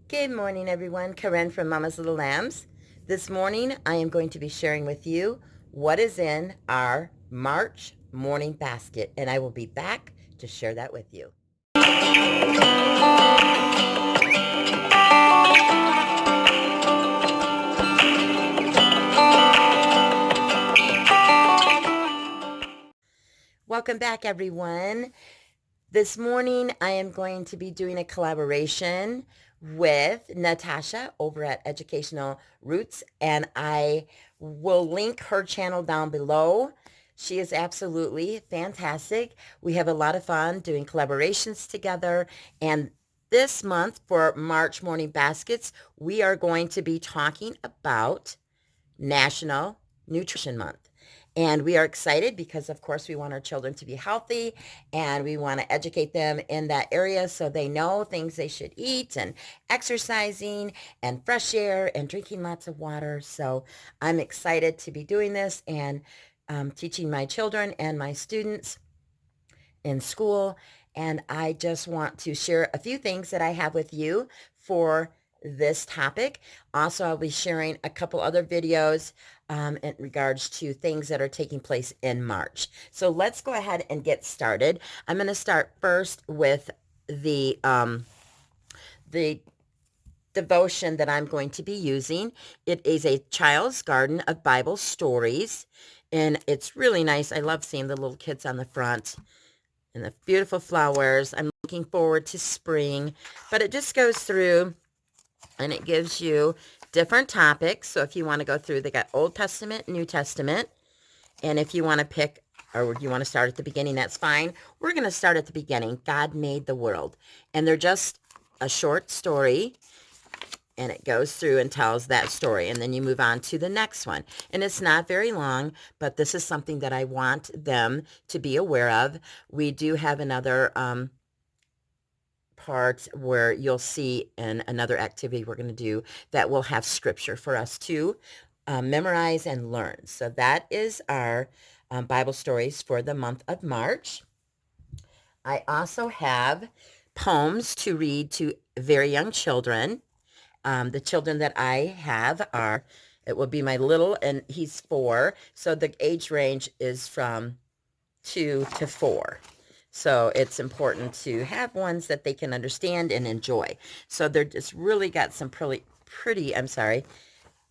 Good morning, everyone. Karen from Mama's Little Lambs. This morning, I am going to be sharing with you what is in our March morning basket, and I will be back to share that with you. Welcome back, everyone. This morning, I am going to be doing a collaboration with Natasha over at Educational Roots, and I will link her channel down below. She is absolutely fantastic. We have a lot of fun doing collaborations together, and this month for March Morning Baskets, we are going to be talking about National Nutrition Month. And we are excited because, of course, we want our children to be healthy and we want to educate them in that area so they know things they should eat and exercising and fresh air and drinking lots of water. So I'm excited to be doing this and teaching my children and my students in school. And I just want to share a few things that I have with you for this topic. Also, I'll be sharing a couple other videos in regards to things that are taking place in March. So let's go ahead and get started. I'm going to start first with the devotion that I'm going to be using. It is a Child's Garden of Bible Stories, and it's really nice. I love seeing the little kids on the front and the beautiful flowers. I'm looking forward to spring, but it just goes through and it gives you different topics. So if you want to go through, they got Old Testament, New Testament, and if you want to pick or you want to start at the beginning, that's fine. We're going to start at the beginning. God made the world, and they're just a short story, and it goes through and tells that story, and then you move on to the next one. And it's not very long, but this is something that I want them to be aware of. We do have another part where you'll see in another activity we're going to do that will have scripture for us to memorize and learn. So that is our Bible stories for the month of March. I also have poems to read to very young children. The children that I have are, it will be my little, and he's 4. So the age range is from 2 to 4. So it's important to have ones that they can understand and enjoy. So they're just really got some pretty,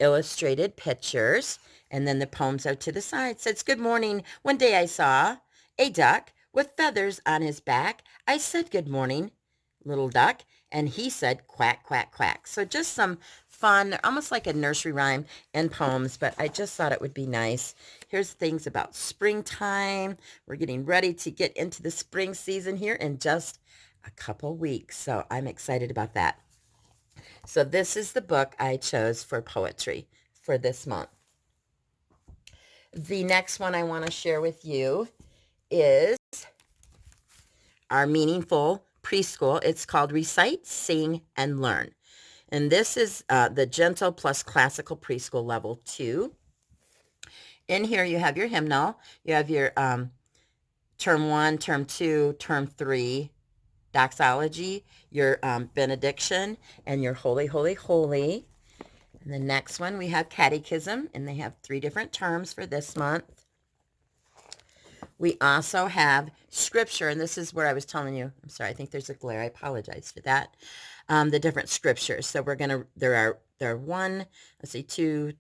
illustrated pictures. And then the poems are to the side. It says, good morning. One day I saw a duck with feathers on his back. I said, good morning, little duck. And he said, quack, quack, quack. So just some fun, almost like a nursery rhyme and poems, but I just thought it would be nice. Here's things about springtime. We're getting ready to get into the spring season here in just a couple weeks. So I'm excited about that. So this is the book I chose for poetry for this month. The next one I want to share with you is our meaningful preschool. It's called Recite, Sing, and Learn. And this is the Gentle plus Classical Preschool Level 2. In here you have your hymnal. You have your Term 1, Term 2, Term 3 doxology, your benediction, and your holy, holy, holy. And the next one we have catechism, and they have 3 different terms for this month. We also have scripture, and this is where I was telling you, I'm sorry, I think there's a glare. I apologize for that. The different scriptures. So we're going to, there are 1, let's see, 2,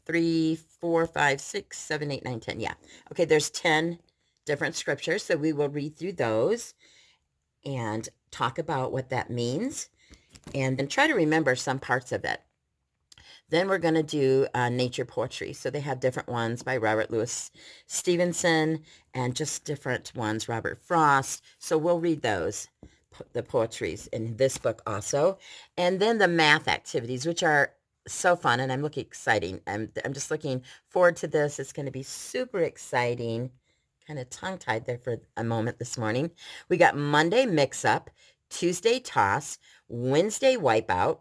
3, 4, 5, 6, 7, 8, 9, 10. Yeah. Okay, there's 10 different scriptures. So we will read through those and talk about what that means and then try to remember some parts of it. Then we're going to do nature poetry. So they have different ones by Robert Louis Stevenson and just different ones, Robert Frost. So we'll read those, the poetries in this book also. And then the math activities, which are so fun, and I'm looking exciting. I'm just looking forward to this. It's going to be super exciting. Kind of tongue-tied there for a moment this morning. We got Monday mix-up, Tuesday toss, Wednesday wipeout,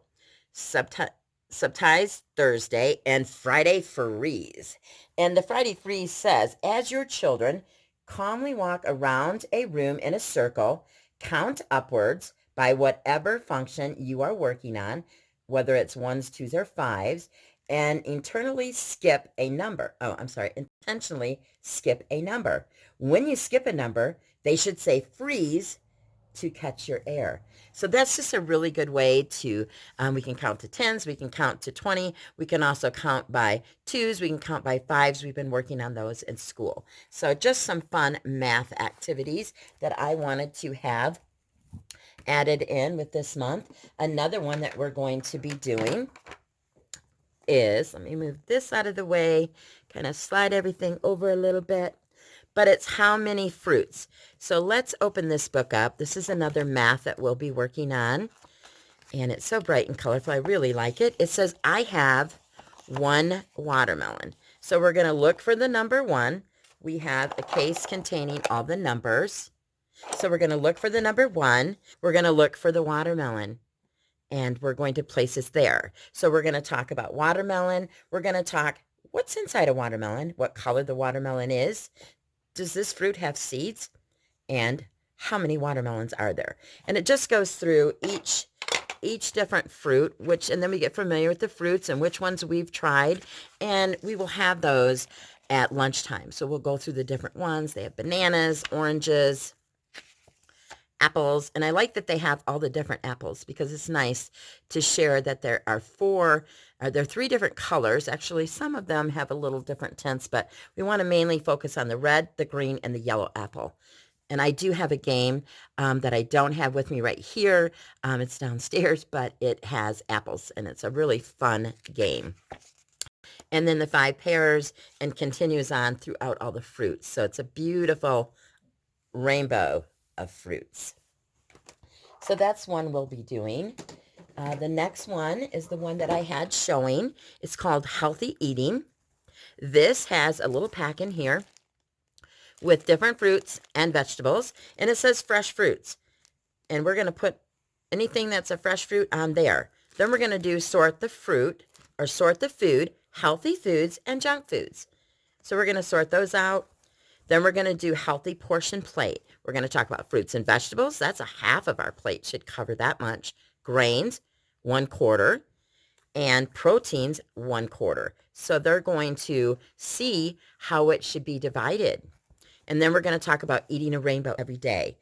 subties Thursday, and Friday freeze. And the Friday freeze says, as your children calmly walk around a room in a circle, count upwards, by whatever function you are working on, whether it's ones, twos, or fives, and internally skip a number. Oh, I'm sorry, intentionally skip a number. When you skip a number, they should say freeze to catch your air. So that's just a really good way to, we can count to tens, we can count to 20, we can also count by twos, we can count by fives. We've been working on those in school. So just some fun math activities that I wanted to have added in with this month. Another one that we're going to be doing is, let me move this out of the way, kind of slide everything over a little bit, but it's how many fruits. So let's open this book up. This is another math that we'll be working on, and it's so bright and colorful. I really like it. It says, I have one watermelon. So we're going to look for the number one. We have a case containing all the numbers. So we're going to look for the number one. We're going to look for the watermelon, and we're going to place it there. So we're going to talk about watermelon. We're going to talk what's inside a watermelon, what color the watermelon is. Does this fruit have seeds? And how many watermelons are there? And it just goes through each different fruit, and then we get familiar with the fruits and which ones we've tried, and we will have those at lunchtime. So we'll go through the different ones. They have bananas, oranges, apples, and I like that they have all the different apples because it's nice to share that there are three different colors. Actually, some of them have a little different tints, but we want to mainly focus on the red, the green, and the yellow apple. And I do have a game that I don't have with me right here. It's downstairs, but it has apples, and it's a really fun game. And then the 5 pears, and continues on throughout all the fruits. So it's a beautiful rainbow of fruits. So that's one we'll be doing. The next one is the one that I had showing. It's called Healthy Eating. This has a little pack in here with different fruits and vegetables, and it says fresh fruits. And we're going to put anything that's a fresh fruit on there. Then we're going to do sort the fruit, or sort the food, healthy foods and junk foods. So we're going to sort those out. Then we're going to do healthy portion plate. We're going to talk about fruits and vegetables. That's a half of our plate, should cover that much. Grains, 1/4, and proteins, 1/4. So they're going to see how it should be divided. And then we're going to talk about eating a rainbow every day.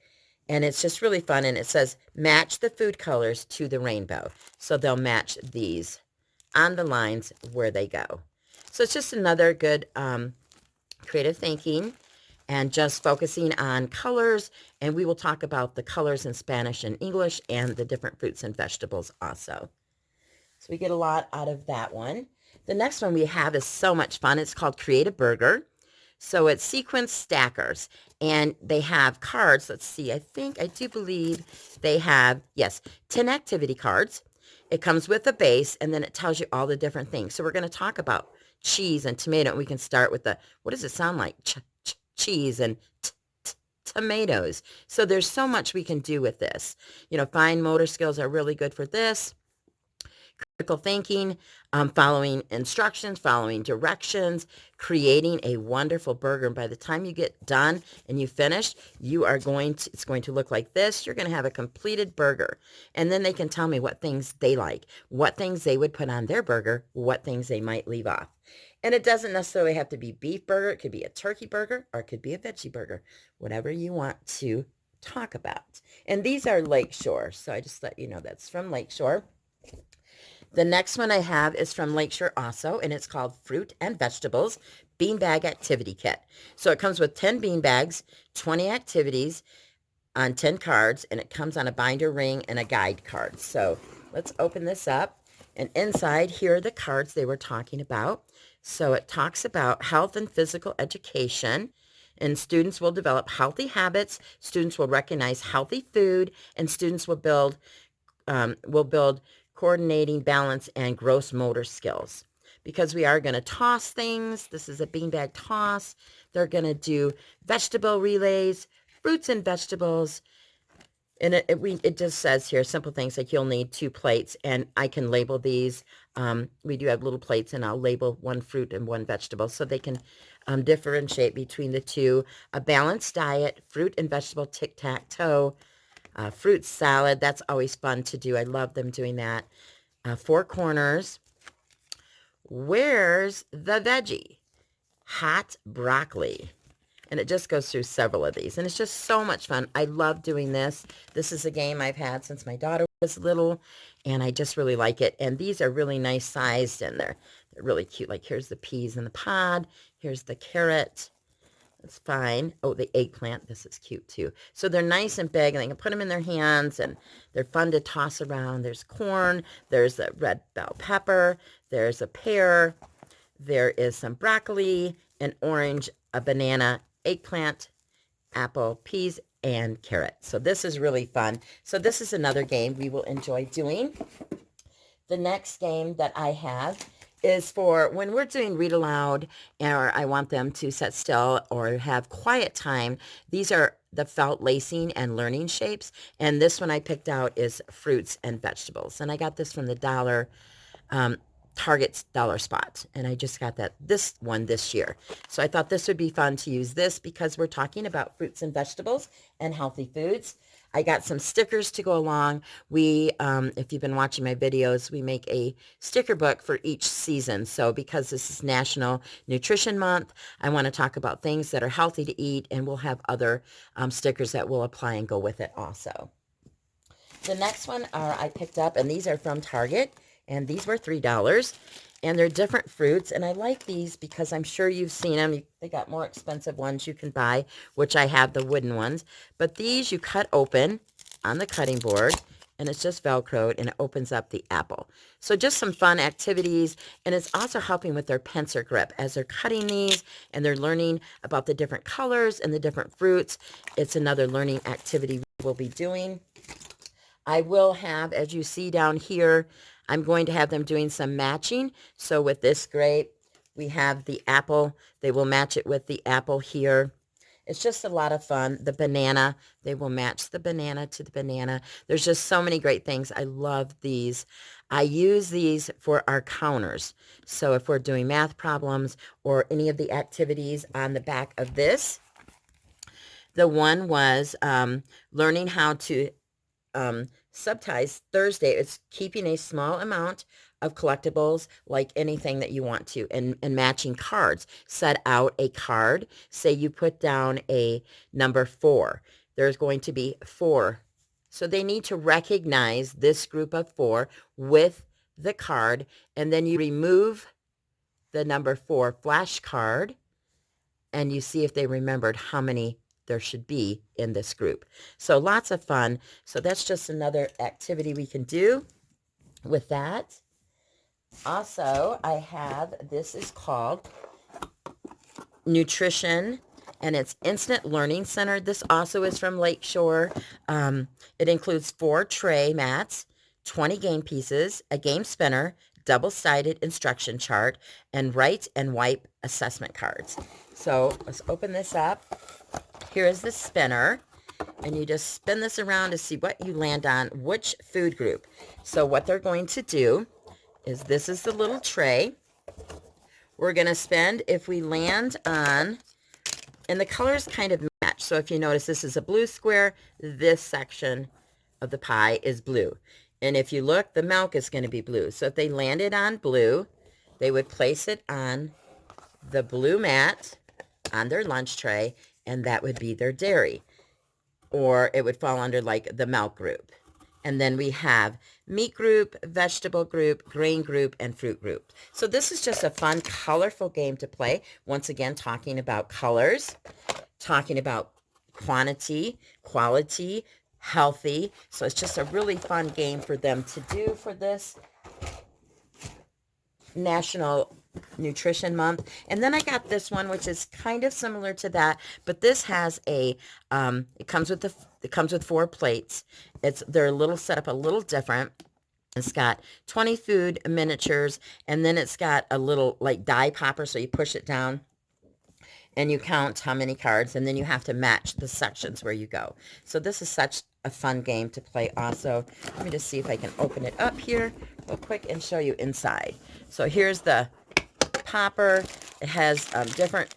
And it's just really fun. And it says, match the food colors to the rainbow. So they'll match these on the lines where they go. So it's just another good creative thinking and just focusing on colors. And we will talk about the colors in Spanish and English and the different fruits and vegetables also. So we get a lot out of that one. The next one we have is so much fun. It's called Create a Burger. So it's sequence stackers, and they have cards. Let's see. I do believe they have, yes, 10 activity cards. It comes with a base, and then it tells you all the different things. So we're going to talk about cheese and tomato, and we can start with what does it sound like? Cheese and tomatoes. So there's so much we can do with this. Fine motor skills are really good for this. Critical thinking, following instructions, following directions, creating a wonderful burger. And by the time you get done and you finish, it's going to look like this. You're going to have a completed burger. And then they can tell me what things they like, what things they would put on their burger, what things they might leave off. And it doesn't necessarily have to be beef burger. It could be a turkey burger, or it could be a veggie burger, whatever you want to talk about. And these are Lakeshore. So I just let you know that's from Lakeshore. The next one I have is from Lakeshore also, and it's called Fruit and Vegetables Beanbag Activity Kit. So it comes with 10 beanbags, 20 activities on 10 cards, and it comes on a binder ring and a guide card. So let's open this up. And inside, here are the cards they were talking about. So it talks about health and physical education, and students will develop healthy habits. Students will recognize healthy food, and students will build coordinating, balance, and gross motor skills. Because we are going to toss things. This is a beanbag toss. They're going to do vegetable relays, fruits and vegetables. And it just says here, simple things like you'll need 2 plates, and I can label these. We do have little plates, and I'll label 1 fruit and 1 vegetable so they can differentiate between the two. A balanced diet, fruit and vegetable tic-tac-toe, Fruit salad, that's always fun to do. I love them doing that. Four corners. Where's the veggie? Hot broccoli. And it just goes through several of these. And it's just so much fun. I love doing this. This is a game I've had since my daughter was little, and I just really like it. And these are really nice sized, and they're really cute. Like here's the peas in the pod. Here's the carrot. That's fine. Oh, the eggplant. This is cute too. So they're nice and big, and they can put them in their hands, and they're fun to toss around. There's corn. There's a red bell pepper. There's a pear. There is some broccoli, an orange, a banana, eggplant, apple, peas, and carrot. So this is really fun. So this is another game we will enjoy doing. The next game that I have is for when we're doing read aloud, or I want them to sit still or have quiet time. These are the felt lacing and learning shapes. And this one I picked out is fruits and vegetables. And I got this from the Target's dollar spot, and I just got this one this year. So I thought this would be fun to use this because we're talking about fruits and vegetables and healthy foods. I got some stickers to go along. We, if you've been watching my videos, we make a sticker book for each season. So because this is National Nutrition Month, I want to talk about things that are healthy to eat, and we'll have other stickers that will apply and go with it also. The next one I picked up, and these are from Target, and these were $3, and they're different fruits, and I like these because I'm sure you've seen them. They got more expensive ones you can buy, which I have the wooden ones, but these you cut open on the cutting board, and it's just Velcroed, and it opens up the apple. So just some fun activities, and it's also helping with their pincer grip as they're cutting these, and they're learning about the different colors and the different fruits. It's another learning activity we'll be doing. I will have, as you see down here, I'm going to have them doing some matching. So with this grape, we have the apple. They will match it with the apple here. It's just a lot of fun. The banana, they will match the banana to the banana. There's just so many great things. I love these. I use these for our counters. So if we're doing math problems or any of the activities on the back of this, the one was learning how to subties Thursday. It's keeping a small amount of collectibles, like anything that you want to, and matching cards. Set out a card. Say you put down a number 4. There's going to be 4. So they need to recognize this group of 4 with the card, and then you remove the number 4 flashcard, and you see if they remembered how many there should be in this group. So lots of fun. So that's just another activity we can do with that. Also, I have, this is called Nutrition, and it's Instant Learning Center. This also is from Lakeshore. It includes 4 tray mats, 20 game pieces, a game spinner, double-sided instruction chart, and write and wipe assessment cards. So let's open this up. Here is the spinner, and you just spin this around to see what you land on, which food group. So what they're going to do is, this is the little tray. We're going to spend, if we land on, and the colors kind of match. So if you notice, this is a blue square. This section of the pie is blue. And if you look, the milk is going to be blue. So if they landed on blue, they would place it on the blue mat on their lunch tray, and that would be their dairy. Or it would fall under like the milk group. And then we have meat group, vegetable group, grain group, and fruit group. So this is just a fun, colorful game to play. Once again, talking about colors, talking about quantity, quality, healthy. So it's just a really fun game for them to do for this National Nutrition Month. And then I got this one, which is kind of similar to that, but this has a it comes with 4 plates. They're a little set up a little different. It's got 20 food miniatures, and then it's got a little like die popper, so you push it down and you count how many cards, and then you have to match the sections where you go. So this is such a fun game to play also. Let me just see if I can open it up here real quick and show you inside. So here's the popper. It has different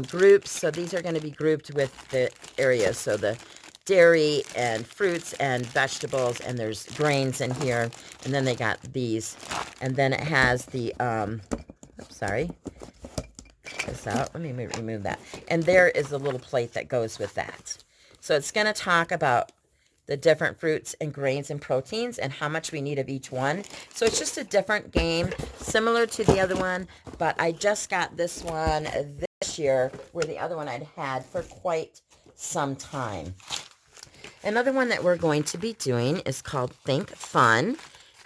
groups. So these are going to be grouped with the areas. So the dairy and fruits and vegetables, and there's grains in here. And then they got these. And then it has the, oops, sorry, this out. Let me remove that. And there is a little plate that goes with that. So it's going to talk about the different fruits and grains and proteins and how much we need of each one. So it's just a different game, similar to the other one, but I just got this one this year, where the other one I'd had for quite some time. Another one that we're going to be doing is called Think Fun,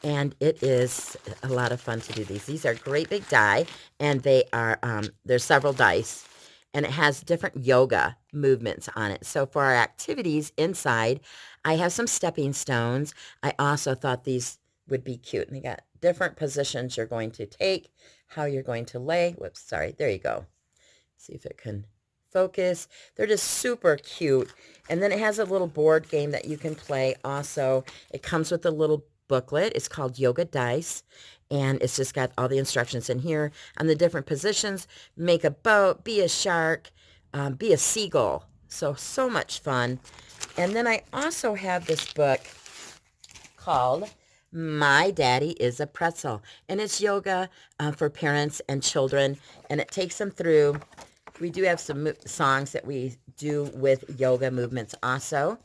and it is a lot of fun to do these. These are great big die, and they are, there's several dice, and it has different yoga movements on it. So for our activities inside, I have some stepping stones. I also thought these would be cute, and they got different positions you're going to take, how you're going to lay. Whoops, sorry, there you go. See if it can focus. They're just super cute. And then it has a little board game that you can play also. It comes with a little booklet. It's called Yoga Dice, and it's just got all the instructions in here on the different positions. Make a boat, be a shark, be a seagull. So much fun. And then I also have this book called My Daddy is a Pretzel, and it's yoga for parents and children, and it takes them through. We do have some songs that we do with yoga movements also.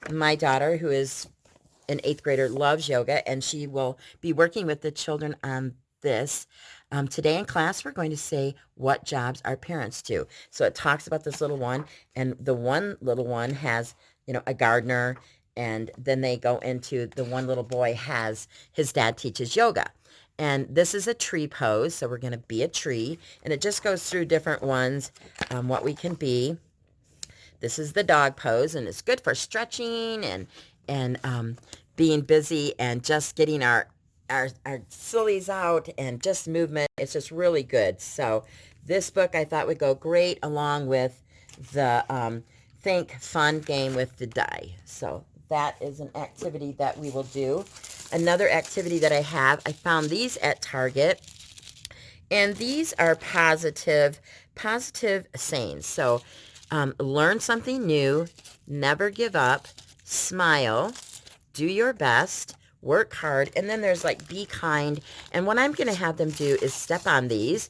My daughter, who is an 8th grader, loves yoga, and she will be working with the children on this. Today in class, we're going to say what jobs our parents do. So it talks about this little one, and the one little one has, a gardener, and then they go into the one little boy has his dad teaches yoga. And this is a tree pose, so we're going to be a tree. And it just goes through different ones, what we can be. This is the dog pose, and it's good for stretching and being busy and just getting our sillies out and just movement. It's just really good. So this book I thought would go great along with the Think Fun game with the die. So that is an activity that we will do. Another activity that I found these at Target, and these are positive sayings. So learn something new, never give up, smile, do your best, work hard, and then there's like be kind. And what I'm going to have them do is step on these,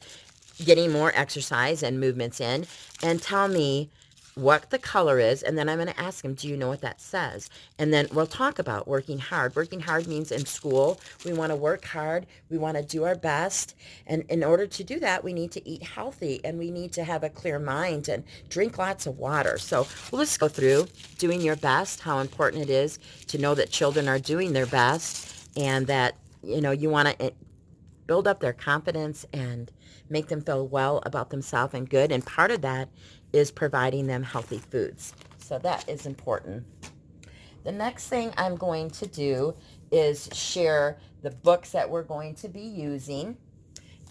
getting more exercise and movements in, and tell me what the color is, and then I'm going to ask them, do you know what that says? And then we'll talk about working hard. Working hard means in school, we want to work hard, we want to do our best, and in order to do that, we need to eat healthy, and we need to have a clear mind and drink lots of water. So we'll just go through doing your best, how important it is to know that children are doing their best, and that, you want to build up their confidence and make them feel well about themselves and good. And part of that is providing them healthy foods. So that is important. The next thing I'm going to do is share the books that we're going to be using.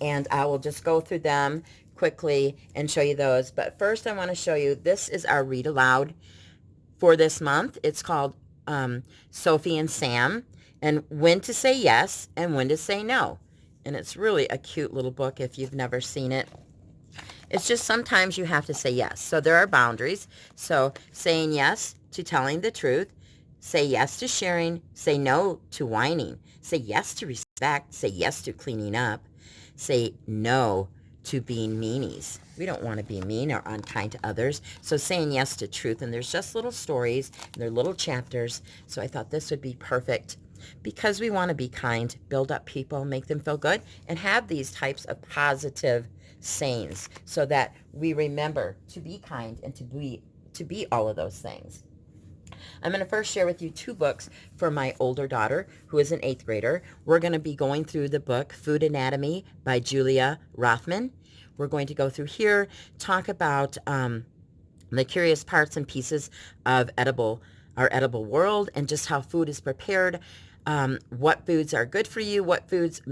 And I will just go through them quickly and show you those. But first I want to show you, this is our read aloud for this month. It's called Sophie and Sam, and when to say yes and when to say no. And it's really a cute little book if you've never seen it. It's just sometimes you have to say yes. So there are boundaries. So saying yes to telling the truth, say yes to sharing, say no to whining, say yes to respect, say yes to cleaning up, say no to being meanies. We don't want to be mean or unkind to others. So saying yes to truth. And there's just little stories, and they're little chapters. So I thought this would be perfect because we want to be kind, build up people, make them feel good, and have these types of positive sayings so that we remember to be kind and to be all of those things. I'm going to first share with you 2 books for my older daughter, who is an 8th grader. We're going to be going through the book Food Anatomy by Julia Rothman. We're going to go through here, talk about the curious parts and pieces of our edible world, and just how food is prepared, what foods are good for you, what foods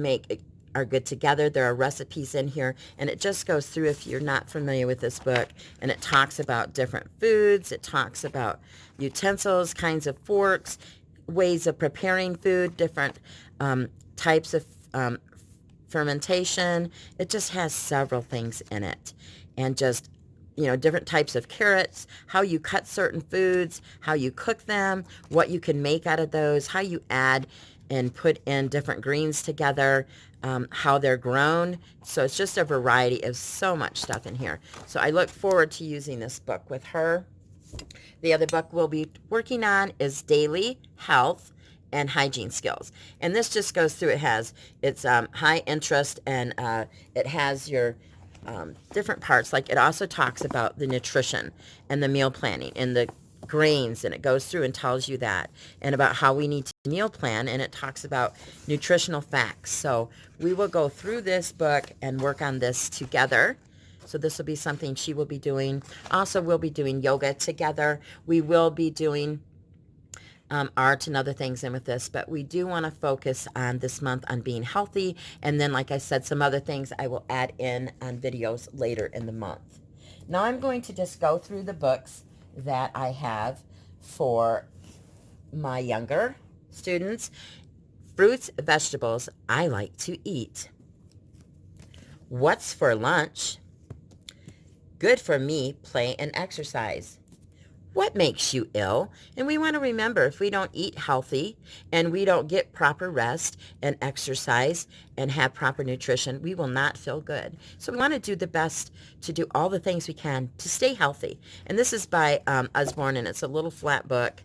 are good together. There are recipes in here, and it just goes through, if you're not familiar with this book, and it talks about different foods. It talks about utensils, kinds of forks, ways of preparing food, different types of fermentation. It just has several things in it, and just different types of carrots, how you cut certain foods, how you cook them, what you can make out of those, how you add and put in different greens together, how they're grown. So it's just a variety of so much stuff in here. So I look forward to using this book with her. The other book we'll be working on is Daily Health and Hygiene Skills. And this just goes through, it's high interest, and it has your different parts. Like, it also talks about the nutrition and the meal planning and the grains, and it goes through and tells you that, and about how we need to meal plan, and it talks about nutritional facts. So we will go through this book and work on this together. So this will be something she will be doing. Also, we'll be doing yoga together. We will be doing art and other things in with this, but we do want to focus on this month on being healthy. And then, like I said, some other things I will add in on videos later in the month. Now I'm going to just go through the books that I have for my younger students. Fruits, vegetables I like to eat. What's for lunch? Good for me, play and exercise. What makes you ill? And we want to remember, if we don't eat healthy and we don't get proper rest and exercise and have proper nutrition, we will not feel good. So we want to do the best to do all the things we can to stay healthy. And this is by Usborne, and it's a little flat book,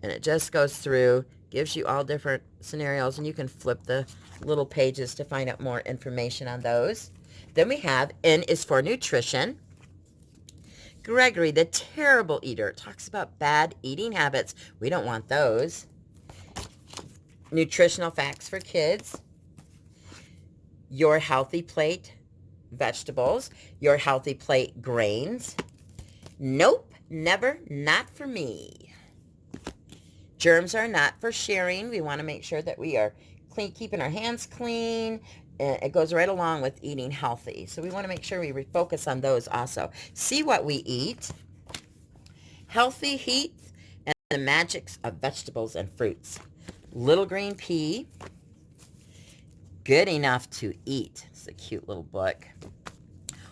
and it just goes through, gives you all different scenarios, and you can flip the little pages to find out more information on those. Then we have N is for Nutrition. Gregory, the Terrible Eater, talks about bad eating habits. We don't want those. Nutritional Facts for Kids. Your Healthy Plate, vegetables. Your Healthy Plate, grains. Nope, never, not for me. Germs are not for sharing. We want to make sure that we are keeping our hands clean. It goes right along with eating healthy. So we want to make sure we refocus on those also. See what we eat. Healthy Heat and the Magics of Vegetables and Fruits. Little Green Pea. Good Enough to Eat. It's a cute little book.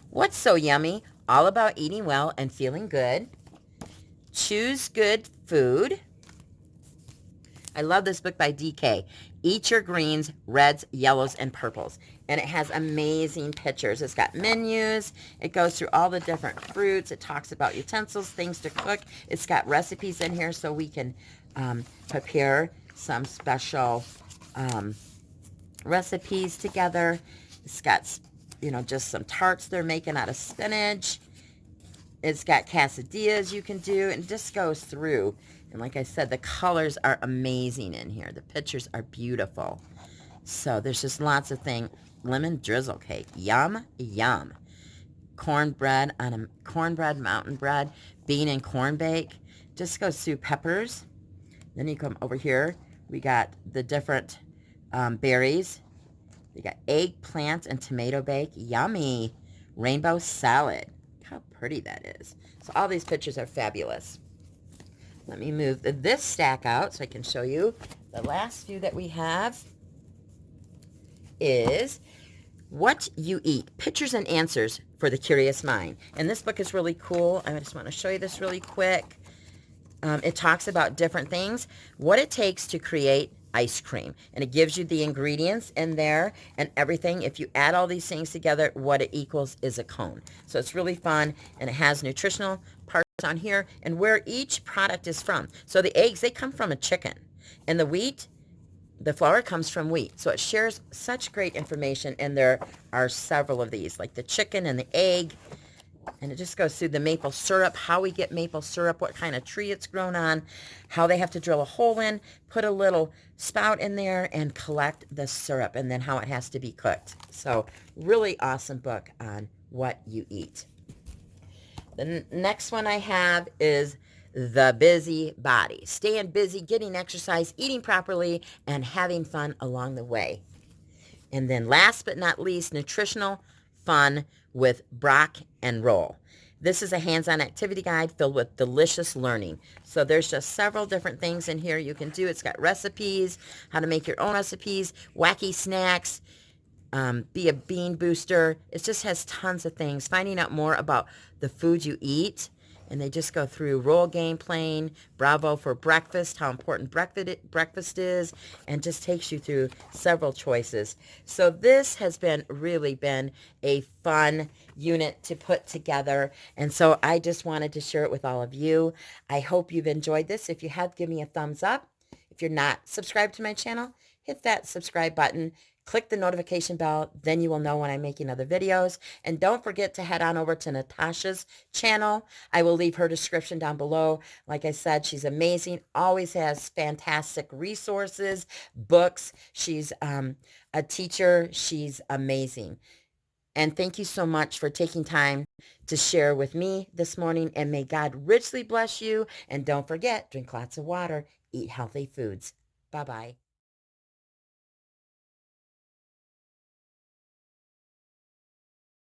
What's So Yummy? All about eating well and feeling good. Choose Good Food. I love this book by DK. Eat Your Greens, Reds, Yellows, and Purples. And it has amazing pictures. It's got menus. It goes through all the different fruits. It talks about utensils, things to cook. It's got recipes in here so we can prepare some special recipes together. It's got, just some tarts they're making out of spinach. It's got quesadillas you can do, and it just goes through. And like I said, the colors are amazing in here. The pictures are beautiful. So there's just lots of things. Lemon drizzle cake. Yum, yum. Cornbread mountain bread. Bean and corn bake. Just goes through peppers. Then you come over here. We got the different berries. We got eggplant and tomato bake. Yummy. Rainbow salad. How pretty that is. So all these pictures are fabulous. Let me move this stack out so I can show you. The last few that we have is What You Eat, Pictures and Answers for the Curious Mind. And this book is really cool. I just want to show you this really quick. It talks about different things, what it takes to create ice cream. And it gives you the ingredients in there and everything. If you add all these things together, what it equals is a cone. So it's really fun, and it has nutritional parts on here and where each product is from. So the eggs, they come from a chicken. And the wheat, the flour comes from wheat. So it shares such great information, and there are several of these, like the chicken and the egg. And it just goes through the maple syrup, how we get maple syrup, what kind of tree it's grown on, how they have to drill a hole in, put a little spout in there, and collect the syrup, and then how it has to be cooked. So really awesome book on what you eat. The next one I have is The Busy Body. Staying busy, getting exercise, eating properly, and having fun along the way. And then last but not least, Nutritional Fun with Brock and Roll. This is a hands-on activity guide filled with delicious learning. So there's just several different things in here you can do. It's got recipes, how to make your own recipes, wacky snacks, be a bean booster. It just has tons of things. Finding out more about the food you eat. And they just go through role game playing, Bravo for breakfast, how important breakfast is, and just takes you through several choices. So this has really been a fun unit to put together. And so I just wanted to share it with all of you. I hope you've enjoyed this. If you have, give me a thumbs up. If you're not subscribed to my channel, hit that subscribe button. Click the notification bell, then you will know when I'm making other videos. And don't forget to head on over to Natasha's channel. I will leave her description down below. Like I said, she's amazing, always has fantastic resources, books. She's a teacher. She's amazing. And thank you so much for taking time to share with me this morning. And may God richly bless you. And don't forget, drink lots of water, eat healthy foods. Bye-bye.